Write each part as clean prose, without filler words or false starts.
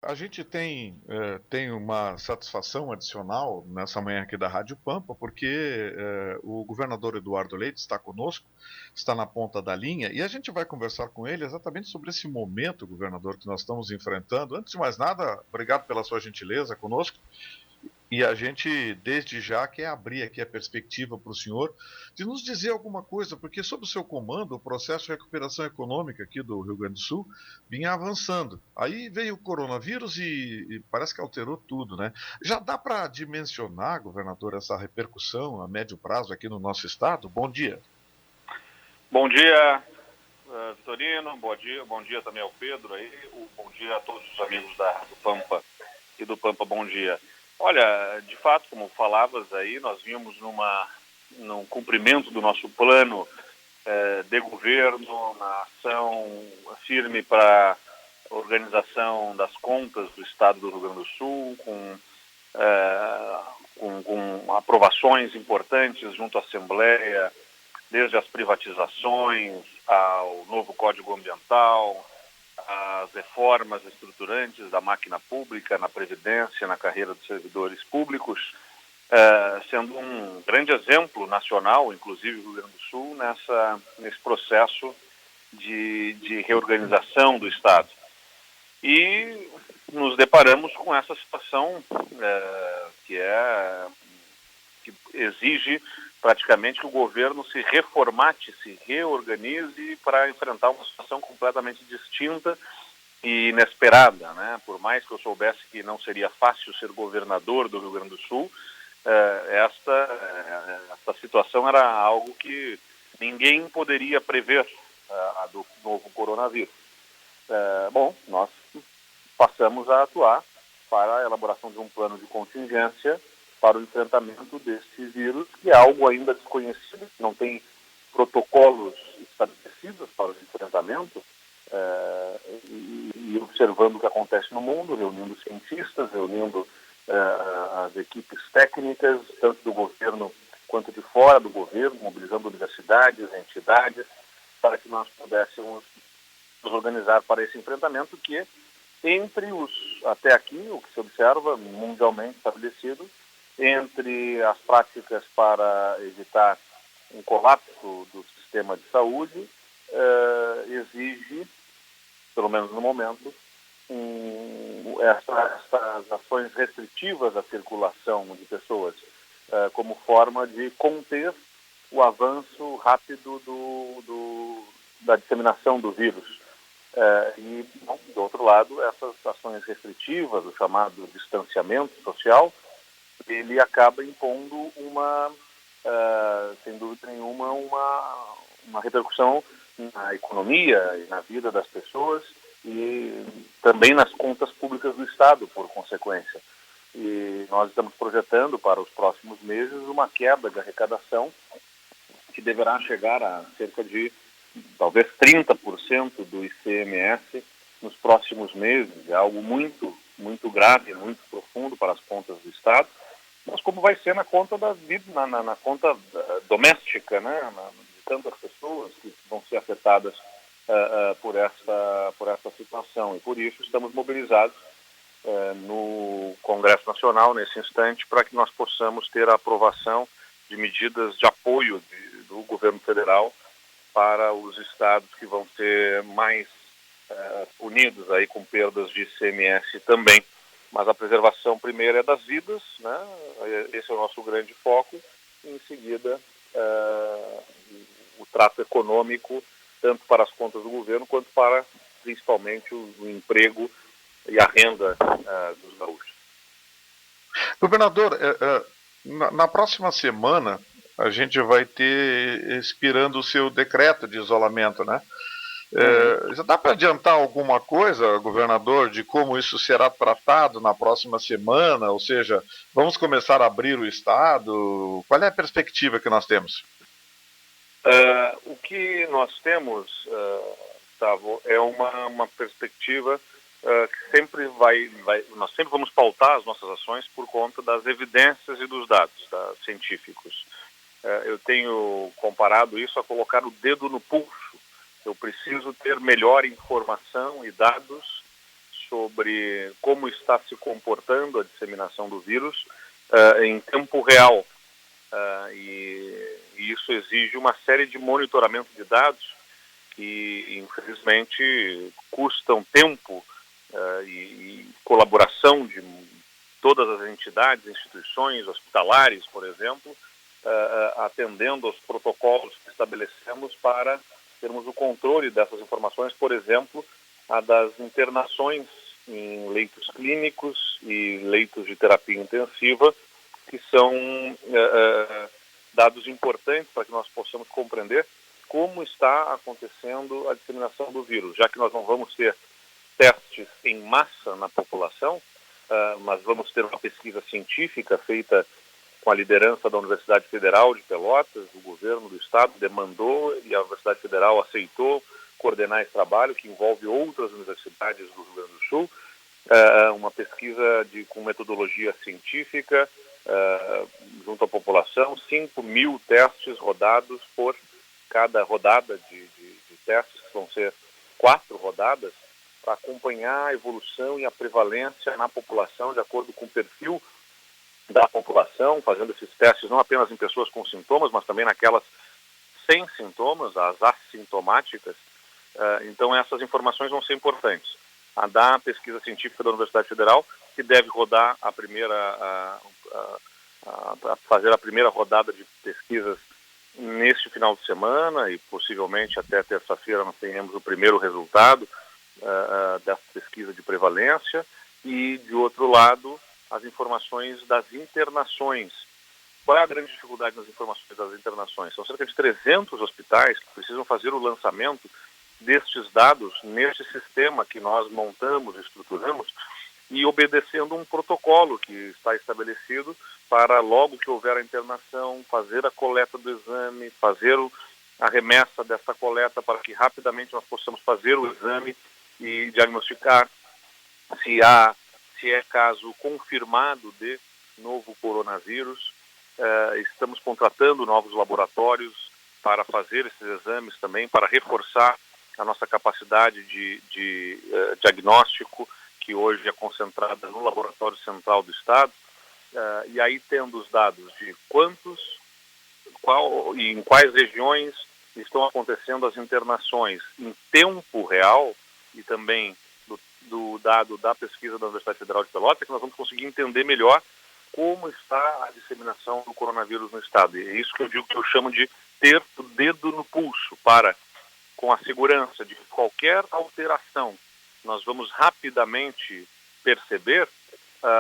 A gente tem uma satisfação adicional nessa manhã aqui da Rádio Pampa, porque o governador Eduardo Leite está conosco, está na ponta da linha, e a gente vai conversar com ele exatamente sobre esse momento, governador, que nós estamos enfrentando. Antes de mais nada, obrigado pela sua gentileza conosco. E a gente, desde já, quer abrir aqui a perspectiva para o senhor de nos dizer alguma coisa, porque sob o seu comando, o processo de recuperação econômica aqui do Rio Grande do Sul vinha avançando. Aí veio o coronavírus e parece que alterou tudo, né? Já dá para dimensionar, governador, essa repercussão a médio prazo aqui no nosso estado? Bom dia. Bom dia, Vitorino. Bom dia também ao Pedro aí. Bom dia a todos os amigos do Pampa e do Pampa Bom Dia. Olha, de fato, como falavas aí, nós vimos num cumprimento do nosso plano de governo, na ação firme para a organização das contas do Estado do Rio Grande do Sul, com aprovações importantes junto à Assembleia, desde as privatizações, ao novo Código Ambiental, às reformas estruturantes da máquina pública, na Previdência, na carreira dos servidores públicos, sendo um grande exemplo nacional, inclusive o Rio Grande do Sul, nesse processo de reorganização do Estado. E nos deparamos com essa situação que exige praticamente que o governo se reformate, se reorganize para enfrentar uma situação completamente distinta e inesperada, né? Por mais que eu soubesse que não seria fácil ser governador do Rio Grande do Sul, esta situação era algo que ninguém poderia prever, a do novo coronavírus. Bom, nós passamos a atuar para a elaboração de um plano de contingência para o enfrentamento deste vírus, que é algo ainda desconhecido, não tem protocolos estabelecidos para o enfrentamento, e observando o que acontece no mundo, reunindo cientistas, reunindo as equipes técnicas, tanto do governo quanto de fora do governo, mobilizando universidades, entidades, para que nós pudéssemos nos organizar para esse enfrentamento que, até aqui, o que se observa mundialmente estabelecido, entre as práticas para evitar um colapso do sistema de saúde, exige, pelo menos no momento, essas ações restritivas à circulação de pessoas, como forma de conter o avanço rápido da disseminação do vírus. E, do outro lado, essas ações restritivas, o chamado distanciamento social, ele acaba impondo sem dúvida nenhuma, uma repercussão na economia e na vida das pessoas e também nas contas públicas do Estado, por consequência. E nós estamos projetando para os próximos meses uma queda de arrecadação que deverá chegar a cerca de talvez 30% do ICMS nos próximos meses. É algo muito, muito grave, muito profundo para as contas do Estado, mas como vai ser na conta da vida, na conta doméstica, né, de tantas pessoas que vão ser afetadas por essa situação. E por isso estamos mobilizados no Congresso Nacional, nesse instante, para que nós possamos ter a aprovação de medidas de apoio do governo federal para os estados que vão ser mais punidos aí com perdas de ICMS também. Mas a preservação primeiro é das vidas, né? Esse é o nosso grande foco, e em seguida o trato econômico, tanto para as contas do governo, quanto para, principalmente, o emprego e a renda dos gaúchos. Governador, na próxima semana a gente vai ter expirando o seu decreto de isolamento, né? Já dá para adiantar alguma coisa, governador, de como isso será tratado na próxima semana? Ou seja, vamos começar a abrir o Estado? Qual é a perspectiva que nós temos? O que nós temos, Gustavo, é uma perspectiva que nós sempre vamos pautar as nossas ações por conta das evidências e dos dados científicos. Eu tenho comparado isso a colocar o dedo no pulso. Eu preciso ter melhor informação e dados sobre como está se comportando a disseminação do vírus em tempo real. E isso exige uma série de monitoramento de dados que, infelizmente, custam tempo e colaboração de todas as entidades, instituições hospitalares, por exemplo, atendendo aos protocolos que estabelecemos para termos o controle dessas informações, por exemplo, a das internações em leitos clínicos e leitos de terapia intensiva, que são dados importantes para que nós possamos compreender como está acontecendo a disseminação do vírus, já que nós não vamos ter testes em massa na população, mas vamos ter uma pesquisa científica feita com a liderança da Universidade Federal de Pelotas. O governo do estado demandou e a Universidade Federal aceitou coordenar esse trabalho, que envolve outras universidades do Rio Grande do Sul, uma pesquisa com metodologia científica junto à população, 5.000 testes rodados por cada rodada de testes, que vão ser 4 rodadas, para acompanhar a evolução e a prevalência na população, de acordo com o perfil da população, fazendo esses testes não apenas em pessoas com sintomas, mas também naquelas sem sintomas, as assintomáticas. Então, essas informações vão ser importantes. A da pesquisa científica da Universidade Federal, que deve rodar fazer a primeira rodada de pesquisas neste final de semana, e possivelmente até terça-feira nós tenhamos o primeiro resultado dessa pesquisa de prevalência. E, de outro lado, as informações das internações. Qual é a grande dificuldade nas informações das internações? São cerca de 300 hospitais que precisam fazer o lançamento destes dados neste sistema que nós montamos e estruturamos, e obedecendo um protocolo que está estabelecido para, logo que houver a internação, fazer a coleta do exame, fazer a remessa dessa coleta para que rapidamente nós possamos fazer o exame e diagnosticar se é caso confirmado de novo coronavírus. Estamos contratando novos laboratórios para fazer esses exames também, para reforçar a nossa capacidade de diagnóstico, que hoje é concentrada no Laboratório Central do Estado. E aí, tendo os dados de e em quais regiões estão acontecendo as internações em tempo real, e também do dado da pesquisa da Universidade Federal de Pelotas, que nós vamos conseguir entender melhor como está a disseminação do coronavírus no estado. E é isso que eu digo, que eu chamo de ter o dedo no pulso, para, com a segurança de que qualquer alteração nós vamos rapidamente perceber,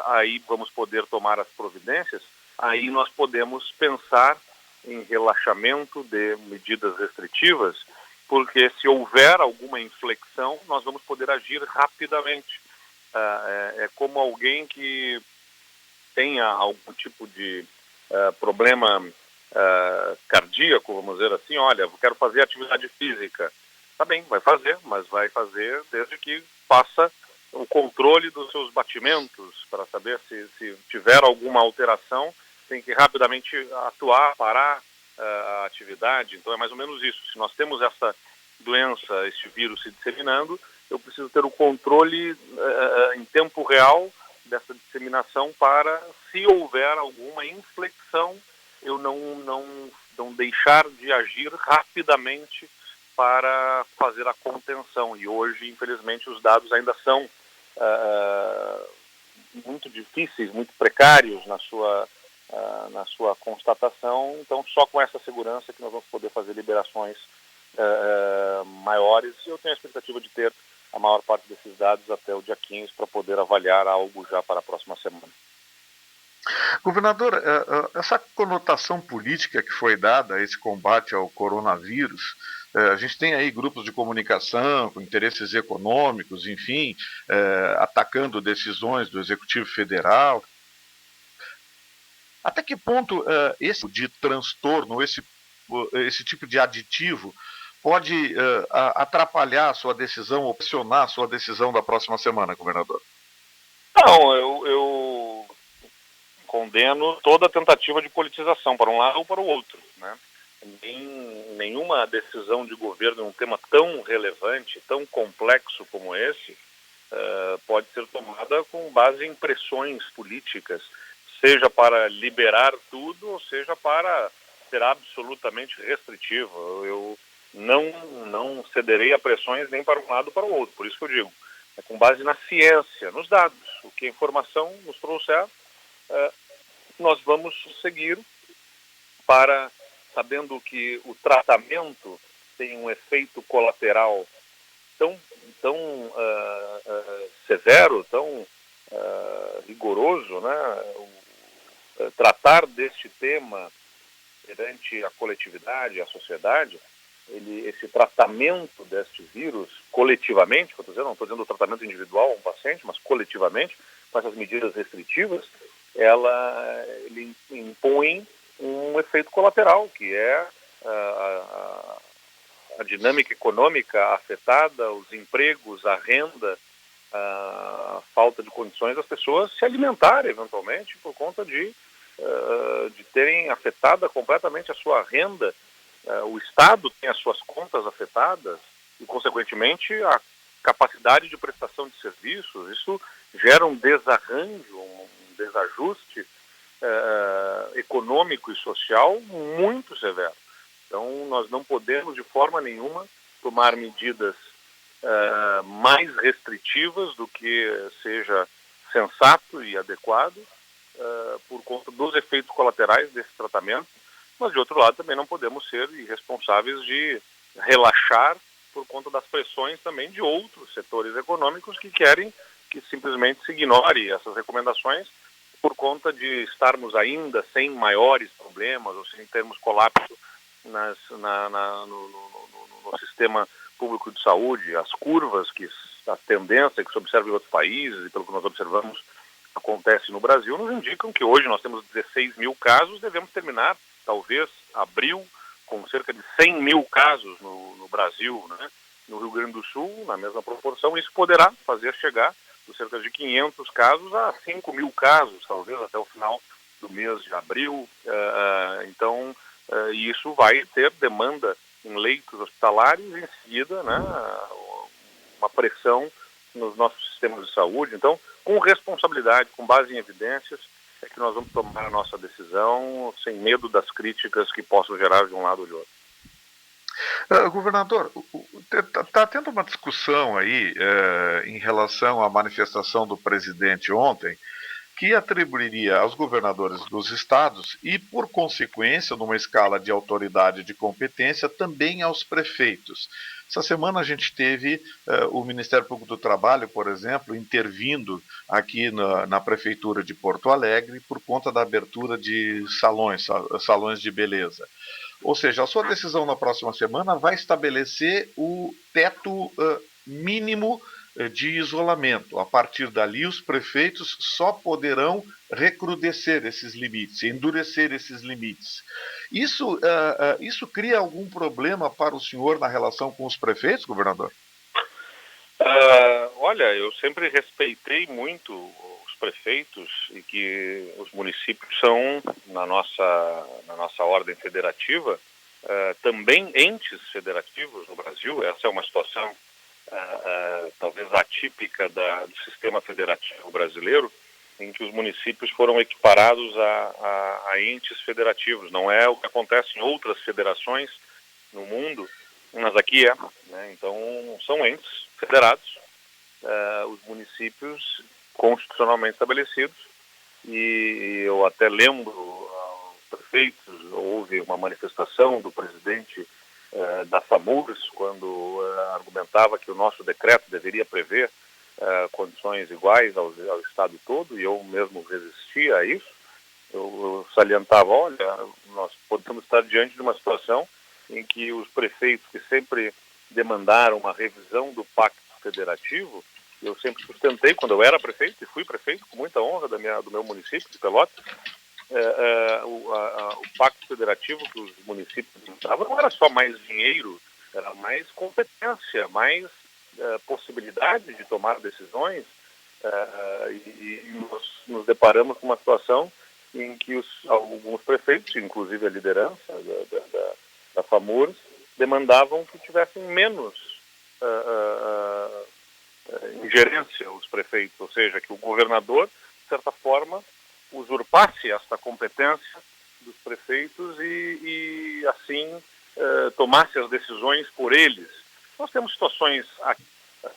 aí vamos poder tomar as providências, aí nós podemos pensar em relaxamento de medidas restritivas, porque se houver alguma inflexão, nós vamos poder agir rapidamente. É como alguém que tenha algum tipo de problema cardíaco, vamos dizer assim. Olha, eu quero fazer atividade física. Tá bem, vai fazer, mas vai fazer desde que faça o controle dos seus batimentos, para saber se tiver alguma alteração, tem que rapidamente atuar, parar a atividade. Então é mais ou menos isso. Se nós temos essa doença, este vírus se disseminando, eu preciso ter o controle em tempo real dessa disseminação, para, se houver alguma inflexão, eu não deixar de agir rapidamente para fazer a contenção. E hoje, infelizmente, os dados ainda são muito difíceis, muito precários na sua constatação. Então, só com essa segurança que nós vamos poder fazer liberações maiores. E eu tenho a expectativa de ter a maior parte desses dados até o dia 15 para poder avaliar algo já para a próxima semana. Governador, essa conotação política que foi dada a esse combate ao coronavírus, a gente tem aí grupos de comunicação com interesses econômicos, enfim, atacando decisões do Executivo Federal. Até que ponto esse tipo de transtorno, esse tipo de aditivo pode atrapalhar a sua decisão, opcionar a sua decisão da próxima semana, governador? Não, eu condeno toda tentativa de politização, para um lado ou para o outro, né? Nenhuma decisão de governo em um tema tão relevante, tão complexo como esse, pode ser tomada com base em pressões políticas, seja para liberar tudo, ou seja para ser absolutamente restritiva. Eu não cederei a pressões nem para um lado ou para o outro. Por isso que eu digo, é com base na ciência, nos dados. O que a informação nos trouxer, nós vamos seguir para, sabendo que o tratamento tem um efeito colateral tão severo, tão rigoroso, né? Tratar deste tema perante a coletividade, a sociedade, esse tratamento deste vírus coletivamente, não estou dizendo o tratamento individual a um paciente, mas coletivamente, com essas medidas restritivas, ele impõe um efeito colateral, que é a dinâmica econômica afetada, os empregos, a renda, a falta de condições das pessoas se alimentarem, eventualmente, por conta de terem afetada completamente a sua renda. O Estado tem as suas contas afetadas e, consequentemente, a capacidade de prestação de serviços. Isso gera um desarranjo, um desajuste econômico e social muito severo. Então, nós não podemos, de forma nenhuma, tomar medidas mais restritivas do que seja sensato e adequado por conta dos efeitos colaterais desse tratamento, mas, de outro lado, também não podemos ser irresponsáveis de relaxar por conta das pressões também de outros setores econômicos que querem que simplesmente se ignore essas recomendações por conta de estarmos ainda sem maiores problemas ou sem termos colapso no sistema público de saúde. As curvas, a tendência que se observa em outros países e pelo que nós observamos acontece no Brasil, nos indicam que hoje nós temos 16 mil casos, devemos terminar, talvez, abril, com cerca de 100 mil casos no Brasil, né? No Rio Grande do Sul, na mesma proporção, isso poderá fazer chegar de cerca de 500 casos a 5 mil casos, talvez, até o final do mês de abril. Então, isso vai ter demanda em leitos hospitalares e, em seguida, né, uma pressão nos nossos sistemas de saúde. Então, com responsabilidade, com base em evidências, é que nós vamos tomar a nossa decisão sem medo das críticas que possam gerar de um lado ou de outro. Governador, está tendo uma discussão aí em relação à manifestação do presidente ontem, que atribuiria aos governadores dos estados e, por consequência, numa escala de autoridade de competência, também aos prefeitos. Essa semana a gente teve o Ministério Público do Trabalho, por exemplo, intervindo aqui na Prefeitura de Porto Alegre por conta da abertura de salões de beleza. Ou seja, a sua decisão na próxima semana vai estabelecer o teto mínimo de isolamento. A partir dali, os prefeitos só poderão recrudescer esses limites, endurecer esses limites. Isso cria algum problema para o senhor na relação com os prefeitos, governador? Olha, eu sempre respeitei muito os prefeitos e que os municípios são, na nossa ordem federativa, também entes federativos no Brasil. Essa é uma situação talvez atípica do sistema federativo brasileiro, em que os municípios foram equiparados a entes federativos. Não é o que acontece em outras federações no mundo, mas aqui é, né? Então, são entes federados, os municípios constitucionalmente estabelecidos, e eu até lembro aos prefeitos, houve uma manifestação do presidente da FAMURS, quando argumentava que o nosso decreto deveria prever condições iguais ao Estado todo, e eu mesmo resistia a isso. Eu salientava, olha, nós podemos estar diante de uma situação em que os prefeitos que sempre demandaram uma revisão do pacto federativo, eu sempre sustentei, quando eu era prefeito, e fui prefeito com muita honra do meu município, de Pelotas, o pacto federativo que os municípios davam não era só mais dinheiro, era mais competência, mais possibilidade de tomar decisões, e nós nos deparamos com uma situação em que alguns prefeitos, inclusive a liderança da FAMURS, demandavam que tivessem menos ingerência aos prefeitos, ou seja, que o governador, de certa forma, usurpasse esta competência dos prefeitos e assim, tomasse as decisões por eles. Nós temos situações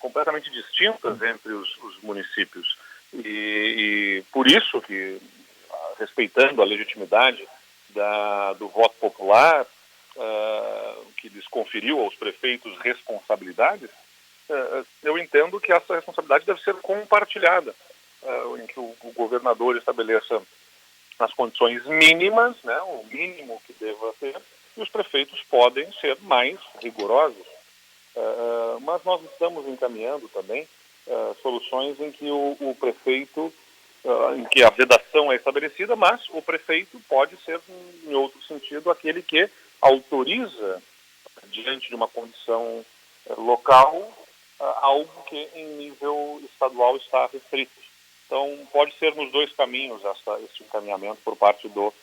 completamente distintas entre os municípios e por isso que, respeitando a legitimidade do voto popular, que lhes conferiu aos prefeitos responsabilidades, eu entendo que essa responsabilidade deve ser compartilhada, em que o governador estabeleça as condições mínimas, né, o mínimo que deva ter, e os prefeitos podem ser mais rigorosos. Mas nós estamos encaminhando também soluções em que o prefeito, em que a vedação é estabelecida, mas o prefeito pode ser, em outro sentido, aquele que autoriza, diante de uma condição local, algo que em nível estadual está restrito. Então, pode ser nos dois caminhos esse encaminhamento por parte do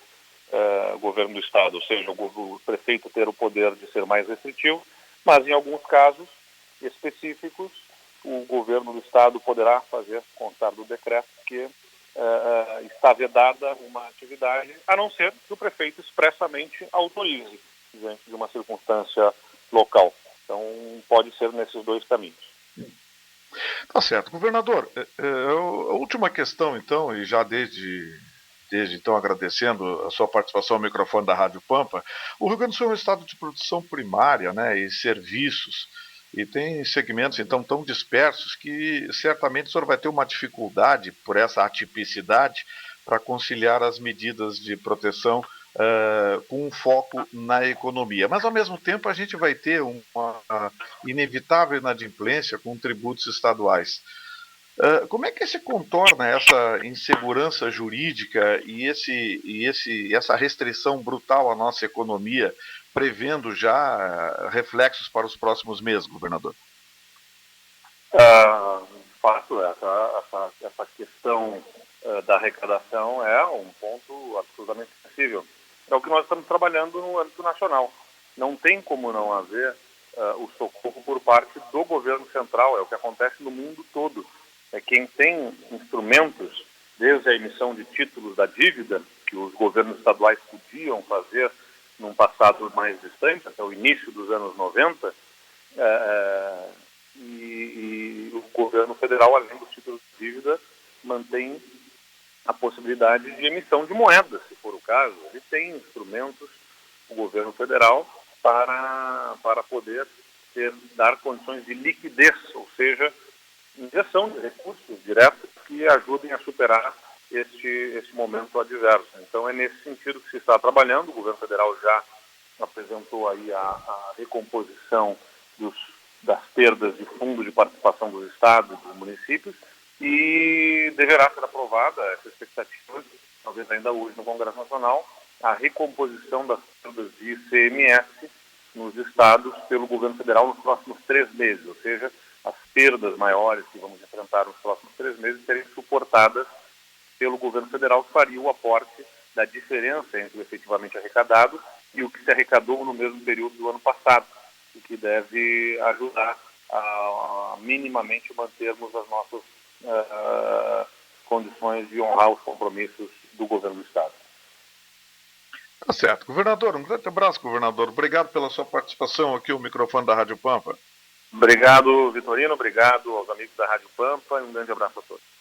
governo do Estado, ou seja, o prefeito ter o poder de ser mais restritivo, mas em alguns casos específicos, o governo do Estado poderá fazer constar do decreto que está vedada uma atividade, a não ser que o prefeito expressamente autorize, diante de uma circunstância local. Então, pode ser nesses dois caminhos. Tá certo. Governador, a última questão, então, e já desde então agradecendo a sua participação ao microfone da Rádio Pampa, o Rio Grande do Sul é um estado de produção primária, né, e serviços, e tem segmentos, então, tão dispersos que certamente o senhor vai ter uma dificuldade, por essa atipicidade, para conciliar as medidas de proteção com um foco na economia. Mas, ao mesmo tempo, a gente vai ter uma inevitável inadimplência com tributos estaduais. Como é que se contorna essa insegurança jurídica e essa restrição brutal à nossa economia, prevendo já reflexos para os próximos meses, governador? De fato, essa questão da arrecadação é um ponto absolutamente sensível. É o que nós estamos trabalhando no âmbito nacional. Não tem como não haver o socorro por parte do governo central, é o que acontece no mundo todo. É quem tem instrumentos, desde a emissão de títulos da dívida, que os governos estaduais podiam fazer num passado mais distante, até o início dos anos 90, e o governo federal, além dos títulos de dívida, mantém a possibilidade de emissão de moedas, se for o caso. Ele tem instrumentos, o governo federal, para poder dar condições de liquidez, ou seja, injeção de recursos diretos que ajudem a superar este momento adverso. Então, é nesse sentido que se está trabalhando. O governo federal já apresentou aí a recomposição das perdas de fundo de participação dos estados e dos municípios e deverá ser aprovada essa expectativa, talvez ainda hoje no Congresso Nacional, a recomposição das perdas de ICMS nos estados pelo governo federal nos próximos 3 meses, ou seja, as perdas maiores que vamos enfrentar nos próximos 3 meses serem suportadas pelo governo federal, que faria o aporte da diferença entre o efetivamente arrecadado e o que se arrecadou no mesmo período do ano passado, o que deve ajudar a minimamente mantermos as nossas condições de honrar os compromissos do governo do Estado. Tá certo. Governador, um grande abraço, governador. Obrigado pela sua participação aqui no microfone da Rádio Pampa. Obrigado, Vitorino. Obrigado aos amigos da Rádio Pampa e um grande abraço a todos.